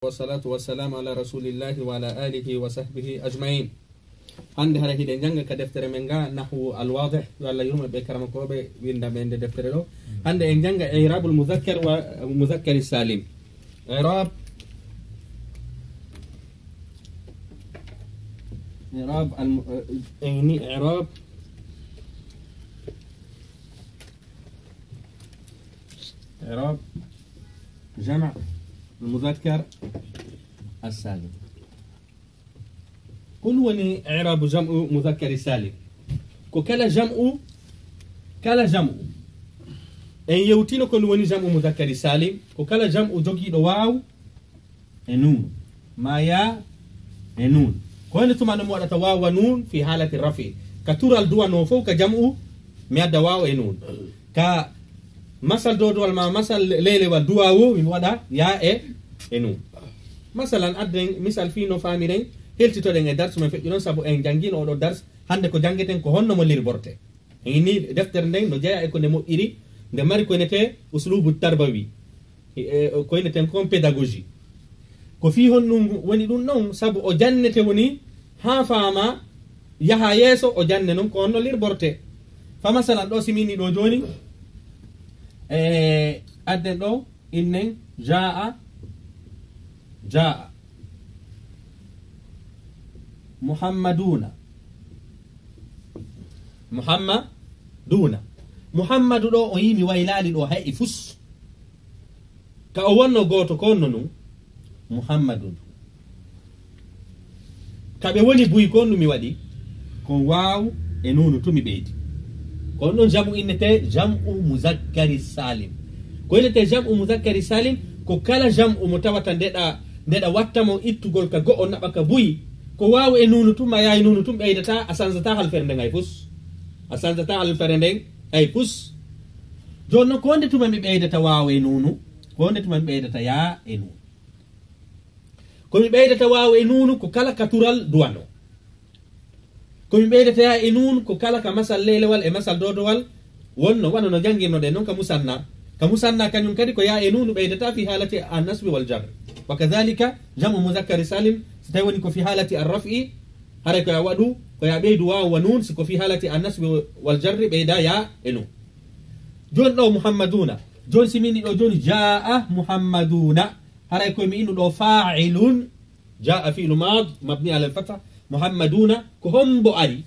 والصلاة والسلام على رسول الله وعلى آله وصحبه أجمعين. عند هذا هي دنجا كدفتر منجا نحو الواضح ولا يوم بكرم كوبي وين من دفتر له. عند دنجا إعراب المذكر ومذكر السالم. إعراب إعراب جمع المذكر السالم. كل وني إعراب جمع مذكر السالم. كلا جمع إن يوتينو كل وني جمع مذكر السالم. كلا جمع جوكي واو نون ما يا نون. كون ثم نمو على واو ونون في حالة الرفع. كتورا الدوا نوفو كجمع ميا واو نون. ك مثل دودول ما مثل ليلة ودواو من ودا يا نون. مثلا أدين مثال فينو فاميرين هل تتولين درس من فيجون سابو إن جانجين أو درس هندكو جانجتين كهون نمولير بورته. إني دفتر نين نجاي أكون نمو إري دماري كونته أسلوب التربوي كونته كون pedagogy. كفيهن ونيدون نون سابو أجنة وني ها فاما يها يسو أجنة نون كون نمولير بورته. فمثلا دو سيميني دو جوني أدين دو إنن جاء محمد دو oyimi waylali do hay fus ka o wonno goto ko nonu muhammadun kabe woni buyi ko mi wadi ko waw e nonu to mi beedi ko non jamu innete jam'u muzakkari salim ko innete jam'u muzakkari salim ko kala jam'u mutawata ndeda wattamo ittugol ka go on nabaka buyi ko waw e nonu tum yayi nonu tum beydata asanzata hal fernde ngay fus asanzata hal fernde ay pus jonno ko nde tuma mi beydata waw e nonu ko nde tuma mi beydata ya e nonu ko mi beydata waw e nonu ko kala katural duwano ko mi beydata ya e nonu ko kala ka masal lelewal e masal dodowal wonno wano no jangino de non ka musanna kanyum kadi ko ya e nonu beydata fi halati an-nasb wal jar wa kadhalika jamu mudhakkar salim stawani ko fi halati ar-raf'i haraka ya wadu ko ya beydu waw wa nun ko fi halati an-nasb wal jar beyda ya enu jon do muhammaduna jon simini do jon jaa muhammaduna haraka ko mi inu do fa'ilun jaa fi'l mad mabni ala al-fath muhammaduna ko hombo ari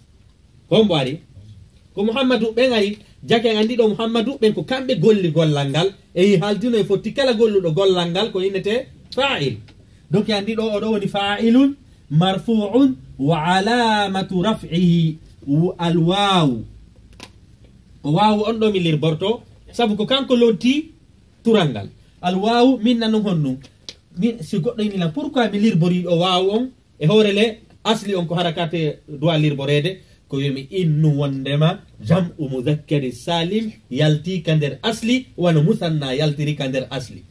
ko muhammadu ben ari jake andi do muhammadu ben ko kambe golli gollangal e haldino e fotti kala golludo gollangal ko inete fa'il donc andi do o do woni fa'ilun marfu'un wa alamatu raf'ihi al-waw waw on do mi lirborto sabu ko kanko loddi turangal al-waw min nan honnu min si goddo ni la pourquoi mi lirbori o waw on e horele asli on ko harakate do lirborede ko yemi innu wondema jam'u mudhakkari salim yalti kander asli wa musanna yaltiri kander asli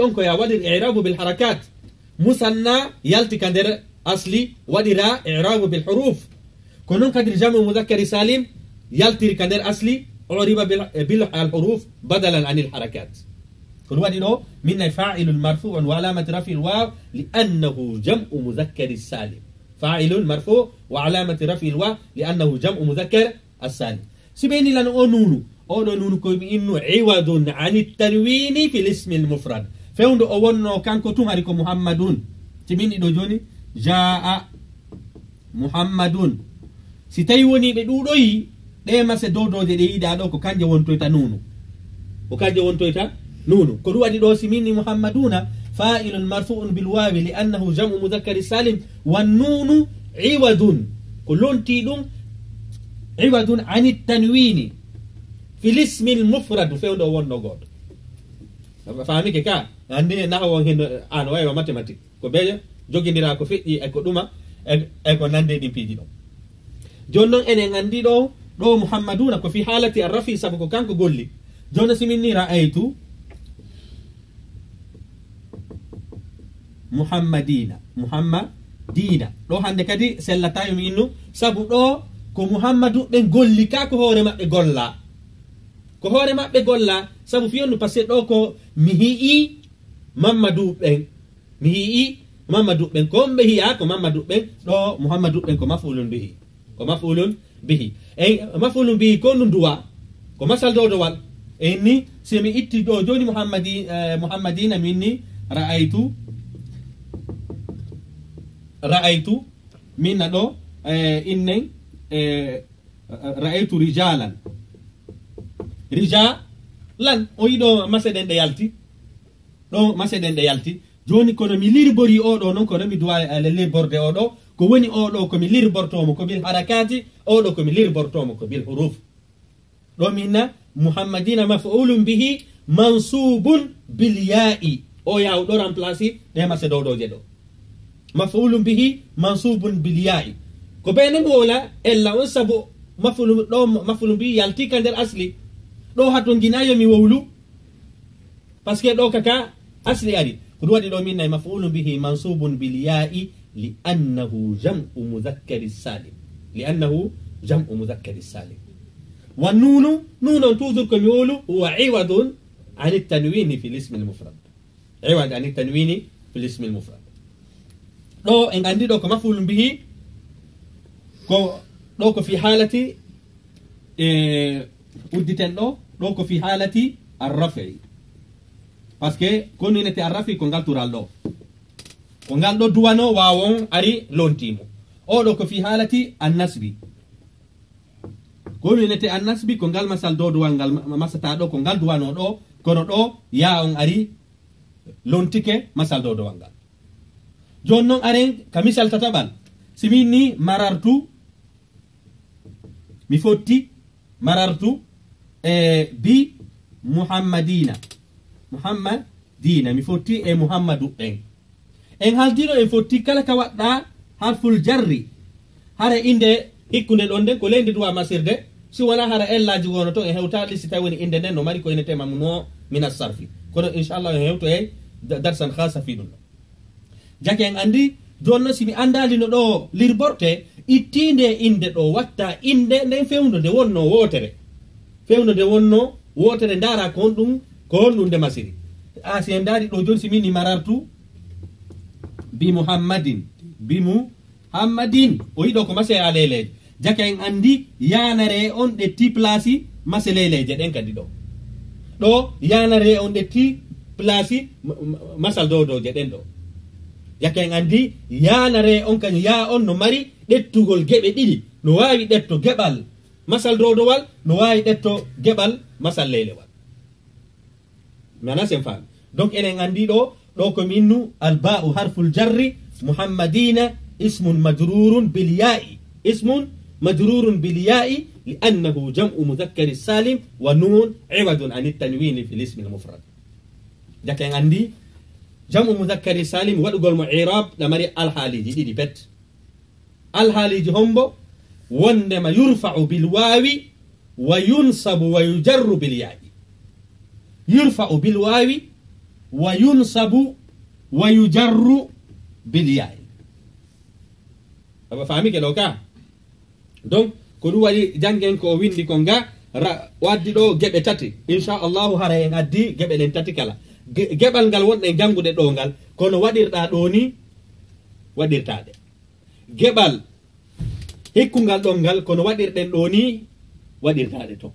on ko ya wadir i'rabu bil harakat musanna yalti kander asli wadira i'rabu bil huruf konon kadir jam'u mudhakkari salim yaltiri kander asli uriba bil huruf badalan anil harakat kun wadi do min fa'il marfu' wa alamat raf'i al waw li'annahu jam'u mudhakkari salim فاعل مرفوع وعلامة رفعه الواو لأنه جمع مذكر السالم سبيني لنا نونو كوي إنه عوض عن التنوين في الاسم المفرد فيوندو أولنا كان كتوم هاريكو محمدون سبيني دو جوني جاء محمدون ستايوني بدودوي ديما سدودو دي دادو كو كانجا وانتويتا نونو كروا دي دو سميني محمدون فاعل مرفوع بالواو لأنه جمع مذكر سالم والنون عوض كلون تيدون عوض عن التنوين في الاسم المفرد فين دو ون نغود فاهمي كا عندي نحو هنا ان واي ماتيماتيك كو بيجا جوغينديرا كو في e ko duma e ko nande di piji do jonnon enen andi do muhammaduna ko fi halati ar-rafi sabu ko kanko golli jonna siminni ra'aytu muhammadina do hande kadi sellatayo mi innu sabu do ko muhammadu ben golli ka ko hore mabbe golla sabu fiyonno passé do ko mi hi'i Mamadou ben mi hi'i mamadou ɓen ko ɓe hi'a ko mamadou ɓen ɗo mouhammadou ɓen ko maf'ulun bihi ko maf'ulun bihi e maf'ulun bihi ko ndu duwa ko masal dowdowal e ni simi itti ɗo joni mouhammadina min ni ra'aytu minna ɗo innen ra'aytu rijalan o yiɗo maseɗen ɗe yalti ɗo maseɗen ɗe yalti joni kono mi lirbori oɗo noon kono mi duwa lirborde oɗo ko woni oɗo komi lirbortomo ko bil harakati oɗo komi lirbortomo ko bil huruf ɗo minna mouhammadina maf'ulun bihi mansubun bil ya'i o yaw ɗo remplace ɗe maseɗoɗoje ɗo maf'ulun bihi mansubun bil ya'i ko ɓe non wola ella on sabu maf'ulun bihi yalti ka nder asli ɗo hatto ginayo mi wowlu par ce que ɗo kaka asli ari ko ɗum waɗi ɗo minna maf'ulun bihi mansubun bil ya'i li'annahu jam'u mudhakkari salim wa nunu on toujours komi wowlu huwa iwadun an tanwini fi l'ismi al-mufrad iwad an tanwini fi l'ismi al-mufrad ɗo en andi ɗo ko maf'ulun bihi ko ɗo ko fi halati udditen ɗo ko fi halati arrafi par ce que konninete arrafi ko ngal tural ɗo ko ngal ɗo duwano wawon ari lontimo oɗo ko fi halati annasbi konninete annasbi ko ngal masal dowdowal ngal masata ɗo ko ngal duwano ɗo kono ɗo ya on ari lontike masal dowdowal ngal joni noon aren ka misal tataɓal simin ni marartu mi fotti marartu bi muhammadina mi fotti e muhammadu en haldiɗo en fotti kala ka waɗɗa harful jarri hara inde hikkunde ɗon nden ko leydi duwa masirde si wona hara ellaji wono to en hewtaɗi si tawi woni inde nden no mari ko ene tema no min sarfi kono inchallah en hewto e darsan khasa fi ɗum ɗo jake en andi jonno simi andalino ɗo lirborte ittinde inde ɗo watta inde nden fewndo nde wonno wotere ndara ko honɗum nde masiri si en daari ɗo joni simini marartu bi muhammadin o yiɗo ko mase a leyleje jake en andi yanare on ɗetti place mase leyleje ɗen kadi ɗo yanare on ɗetti place masal dowdoje ɗen ɗo jake en andi yanare on kañum ya on no mari ɗettugol geɓe ɗiɗi no wawi ɗetto geɓal masal dowdowal no wawi ɗetto geɓal masal leylewal mana sen faami donc enen andi ɗo ko minnu alba'u harful jarri muhammadina ismun majrurun bil ya'i li'annahu jam'u mudhakkari salim wa nun iwadun an tanwini fi l'ismi al-mufrad jake en andi jam'u mudhakkari salim waɗugol mo i'rab ɗamari alhaaliji ɗiɗi pet alhaaliji hombo wondema yurfa'u bil wawi wa yunsabu wa yujarru bil ya'i yurfa'u bil wawi wa yunsabu wa yujarru bil ya'i aba fami ke ɗo ka donc ko ɗum waɗi jangen ko windi ko nga waddi ɗo geɓe tati inchallahu hara en addi geɓe ɗen tati kala geɓal ngal wonɗen jangude ɗo ngal kono waɗirɗa ɗo ni waɗirtaɗe geɓal hikkungal ɗon ngal kono waɗirɗen ɗo ni waɗirtaɗe to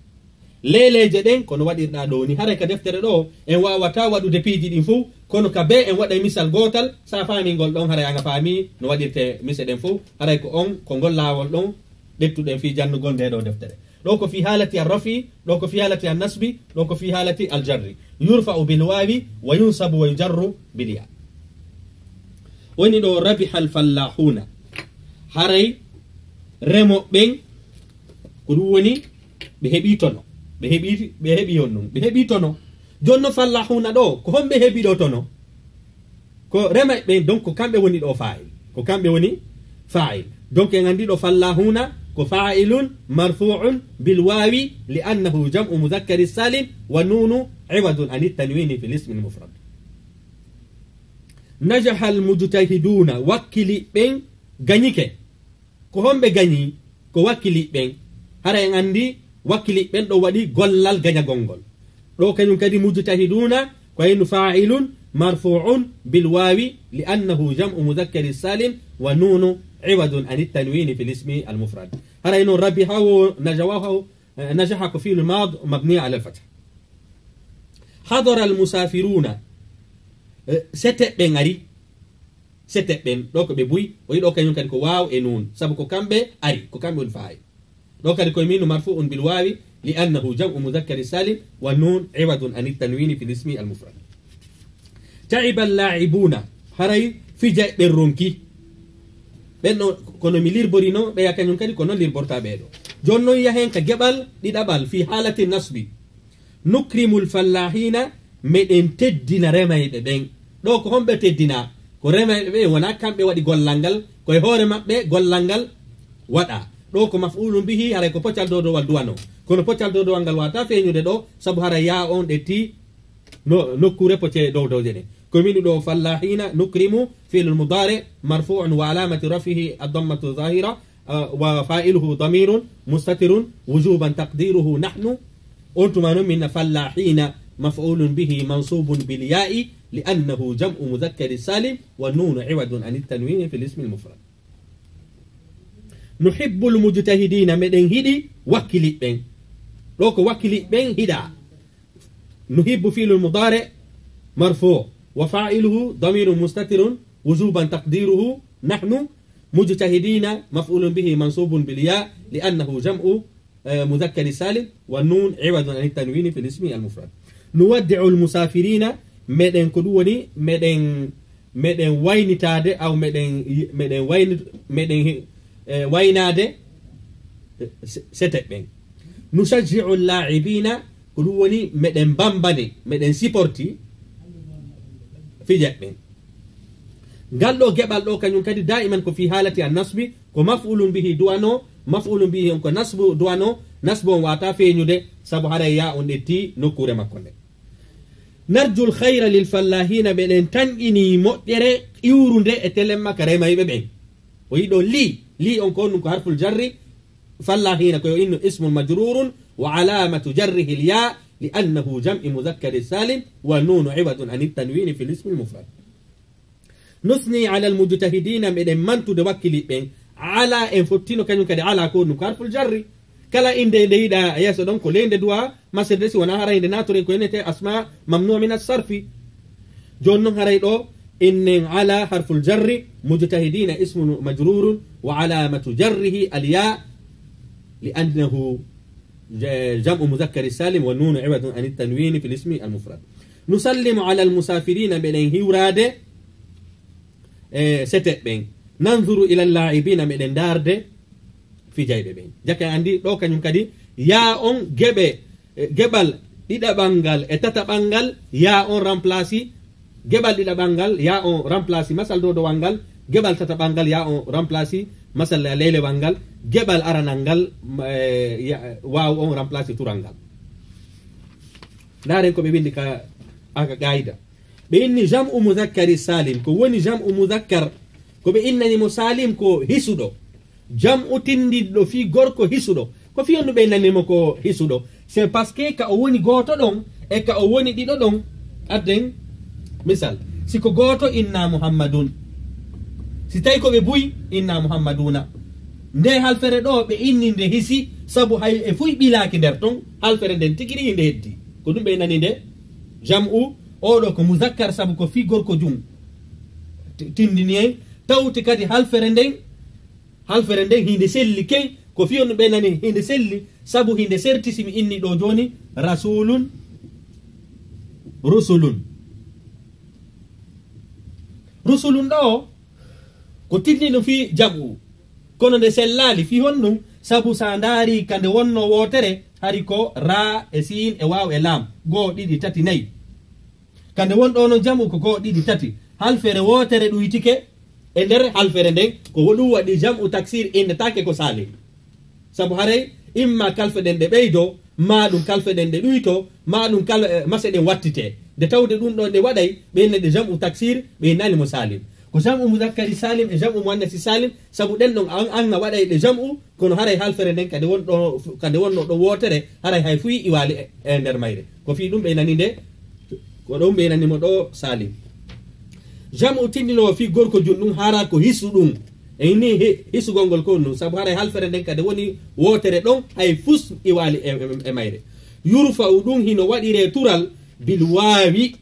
leyleje ɗen kono waɗirɗa ɗo ni haray ka deftere ɗo en wawata waɗude piiji ɗin fo kono ka be en waɗa misal gotal sa faami ngol ɗon haray anga faami no waɗirte mise ɗen fo haray ko on ko ngol lawol ɗon ɗettuɗen fi jannugol nde ɗo deftere ɗo ko fi halati arrafi ɗo ko fi halati annasbi ɗo ko fi halati aljarri yurfa'u bil wawi wa yunsabu wa yujarru bil ya woni ɗo rabiha al fallahuna haray remoɓɓen ko ɗum woni ɓe heɓi tono ɓe heɓi on ɗum ɓe heɓi tono jonno fallahuna ɗo ko homɓe heɓi ɗo tono ko remoɓɓe donc ko kamɓe woni ɗo fa'il donc en andi ɗo fallahuna ko fa'ilun marfu'un bil wawi li annahu jam'u mudhakkari salim wa nunu iwadun an tanwini fi l'ismi al-mufrad najaha al mujtahiduna wakkili ɓen gañike ko homɓe gañi ko wakkili ɓen hara en andi wakkili ɓen ɗo waɗi gollal gañagol ngol ɗo kañum kadi mujtahiduna ko henno fa'ilun مرفوع بالواو لأنه جمع مذكر السالم والنون عوض عن التنوين في الاسم المفرد. هذا إنه ربحه نجحك في الماض مبني على الفتح. حضر المسافرون ستبن أري ستبن دوك ببوي ويدوك يمكن كو واو إنون سبكو كامبي أري كو كامبي الفاعل دوك يمين مرفوع بالواو لأنه جمع مذكر السالم والنون عوض عن التنوين في الاسم المفرد. تعب اللاعبون هراي في جاء بالرونكي بأنه كونو ميلير بورينو بيا كان يمكن كونو لير بورتا بيدو جونو يهين كجبل دبل في حالة النصب. نكرم الفلاحين من تدنا رمي بين دوك هم بتدنا كو رمي بين ونا كان بيودي غولانغال كو هوري مابbe غولانغال ودا دوك مفعول به هراي كو بوتال دودو والدوانو kono pocal dow dowangal wata feñude ɗo sabu hara ya on ɗe ti nokkure poce dow dowjene komin ɗo fallahina nukrimu fi'l mudari marfu'un wa alamati rafihi ad-dammatu zahira wa fa'iluhu damirun mustatirun wujuban taqdiruhu nahnu أنتم من فلاحين مفعول به منصوب بالياء لأنه جمع مذكر سالم والنون عوض عن التنوين في الاسم المفرد. نحب المجتهدين من هدي وكلي بين لوك وكلي بين هدا. نحب فعل المضارع مرفوع وفاعله ضمير مستتر وجوبا تقديره نحن. مجتهدين مفعول به منصوب بالياء لأنه جمع مذكر سالم والنون عوض عن التنوين في الاسم المفرد. نودع المسافرين مدن كدوني مدن وينتاد أو مدن ويناد ستبين. نشجع اللاعبين كدوني مدن بامباني مدن سيبورتي في جبين. قال له جبل له كان ينكدي دائما في حالة النصب ومفعول به دوانو مفعول به يمكن نصب دوانو نصب واتا فينيوده سبو هذا يا اندتي نكوره مكونه. نرجو الخير للفلاحين بين تنيني مؤتره يورونده اتلما كريما يبين ويدو لي اونكون حرف الجر فلاحين كيو انه اسم مجرور وعلامه جره الياء لانه جمع مذكر السالم والنون عوض عن التنوين في الاسم المفرد. نثني على المجتهدين من من تدوكلي بين على انفتينو كانوا كده على كون حرف الجر كلا إن دي دا ياسو دون كلين دوا ما سدسي وانا هراي دي ناتوري كوينتي اسماء ممنوع من الصرف جون هراي دو ان على حرف الجر مجتهدين اسم مجرور وعلامة جره الياء لأنه جمع مذكر السالم والنون عوض عن التنوين في الاسم المفرد. نسلم على المسافرين بين هيوراد ستبين. ننظر إلى اللاعبين من دارد في جايب بين جاك عندي لو كان يمكدي يا اون جبل ديدا بانغال اتتا بانغال يا اون رامبلاسي جبل ديدا بانغال يا اون رامبلاسي مثلا دو بانغال جبل تتا بانغال يا اون رامبلاسي مثلا ليله بانغال جبل ارانانغال واو اون رامبلاسي تورانغال دارين كو بيبيندي كا اكا قاعده باني جمع مذكر سالم كو وني جمع مذكر كو بانني مسالم كو هيسودو jam'u tindiɗo fi gorko hisuɗo ko fiyanno ɓe nanimo ko hisuɗo c'est parce que ka o woni goto ɗon e ka o woni ɗiɗo ɗon adden misal siko goto inna muhammadun si tawi ko ɓe buyi inna muhammaduna nde halfere ɗo ɓe inni nde hisi sabu hay e fuy ɓilaki nder ton halfere nden tigiri nde heddi ko ɗum ɓe nani nde jam'u oɗo ko muzakkar sabu ko fi gorko jum tindini en tawti kadi halfere nden hinde selli key ko fiyonno ɓe nani hinde selli sabu hinde sertisi mi inni ɗo joni rasulun rusulun ɗo ko tindino fi jaɓu kono nde sellali fi honɗum sabu sa ndaari kande wonno wotere hari ko ra e sin e waw e lam goo ɗiɗi tati nayyi kande wonɗo no jamu ko goo ɗiɗi tati halfere wotere ɗuytike e nder halfere nden ko ɗum waɗi jam'u taksir innetake ko sali sabu haray imma kalfe ɗen ɗe ɓeydo ma ɗum kalfe ɗen ɗe ɗuyto ma ɗum mase ɗen wattite nde tawde ɗum ɗo nde waɗay ɓe innede jam'u taksir ɓe nani mo salim ko jam'u mudakkari salim e jam'u muannasi salim sabu ɗen ɗon anna waɗay ɗe jam'u kono haray halfere nden kade wonno ɗo wotere haray hay fuyi iwali e nder mayre ko fi ɗum ɓe nani nde ko ɗon ɓeynanimo ɗo salim. Jam'u tindinowo fi gorko junɗum hara ko hisu ɗum e ni hisugol ngol ko ɗum saabu haray halfere nden kadi woni wotere ɗon hay fus iwali e mayre. Yurfa u ɗum hino waɗire tural bil wawi,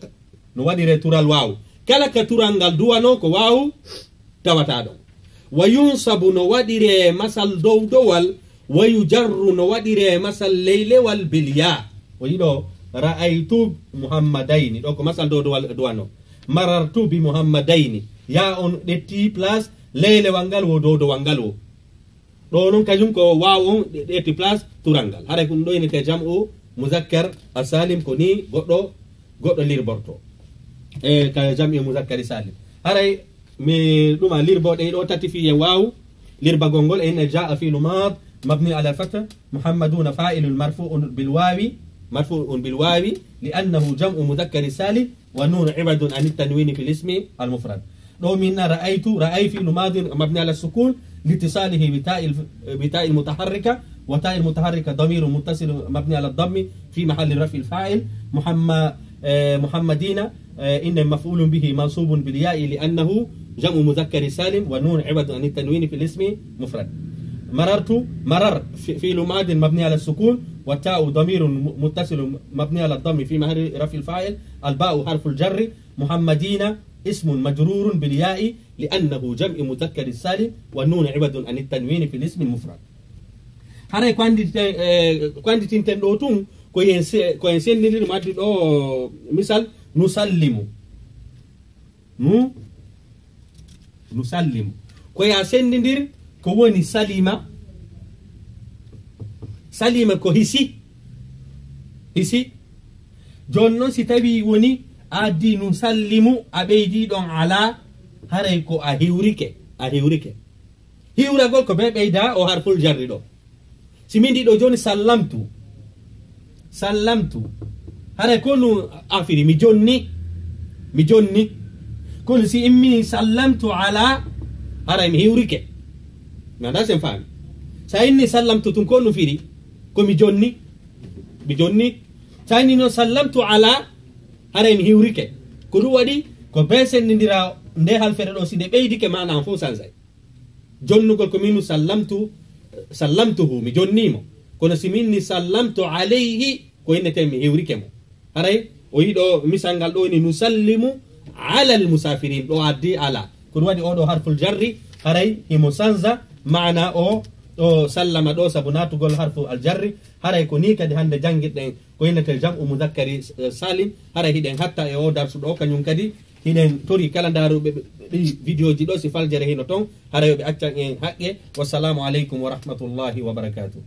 no waɗire tural wawu, kala ka tural ngal duwano ko wawu tawata ɗon. Wa yunsabu no waɗire masal dow dowal, wa yujarru no waɗire masal leylewal bil ya. O yiɗo ra'aytu muhammadaini ɗo ko masal dow dowal duwano, marartu bi muhammadaini ya on ɗetti place leylewal ngal wo dow dowal ngal wo, ɗo noon kañum ko wawu on ɗetti place tural ngal. haray ko ɗum ɗo inete jam'u muzakkar asalim ko ni goɗɗo lirborto e ka jam'i muzakkari salim. haray mi ɗuma lirboɗe ɗo tati fi yen wawu lirbagol ngol e inne jaa fi'lu mad mabni ala fath muhammaduna fa'ilun marfu'un bil wawi li'annahu jam'u muzakkari salim wa nun ibadun an at-tanwin fi al-ismi al-mufrad. ɗo min ra'ay fi'lu mad mabni ala sukun litisalihi بتاء المتحركة وتاء المتحركة ضمير متصل مبني على الضم في محل رفع الفاعل. محمدين إن مفعول به منصوب بالياء لأنه جمع مذكر سالم ونون عوض عن التنوين في الاسم مفرد. مرر فعل ماض مبني على السكون والتاء ضمير متصل مبني على الضم في محل رفع الفاعل. الباء حرف الجر. محمدين اسم مجرور بالياء لأنه جمع مذكر سالم والنون عوض عن التنوين في الاسم المفرد. haray kwandi tinten ɗo tun ko en sendidir maddi ɗo misal nusallimu ko ya sendidir ko woni salima ko hisi jon noon si tawi woni addi nusallimu a ɓeydi ɗon ala haray ko a hiwrike hiwragol ko be ɓeyda o harful jarri ɗo. si min ɗiɗo joni sallamtu haray konu afiri mi jonni kono si immi sallamtu ala haray mi hiwrike nanda sen faami. sa inni sallamtu tun konu firi ko mi jonni sa inni no sallamtu ala haray mi hiwrike ko ɗum waɗi ko be sendidira nde halfere ɗo si nde ɓeydike manan fo sansay. jonnugol ko minu sallamtuhu mi jonnimo kono si minni sallamtu alayhi ko innete mi hiwrike mo. haray o yiɗo misal ngal ɗo ni nusallimu ala almusafirin ɗo addi ala ko ɗum waɗi oɗo harful jarri haray himo sanza mana o ɗo sallama ɗo sabu natugol harfu aljarri. haray ko ni kadi hande jangguirɗen ko innete jam'u muzakkari salim. haray hiɗen hatta e o darsu ɗo kañum kadi hiɗen tori kala daruɓe ɗi vidéo ji ɗo si faljere hino ton haray ɓe accan en haqqe. wassalamu aleykum wa rahmatullahi wa barakatuh.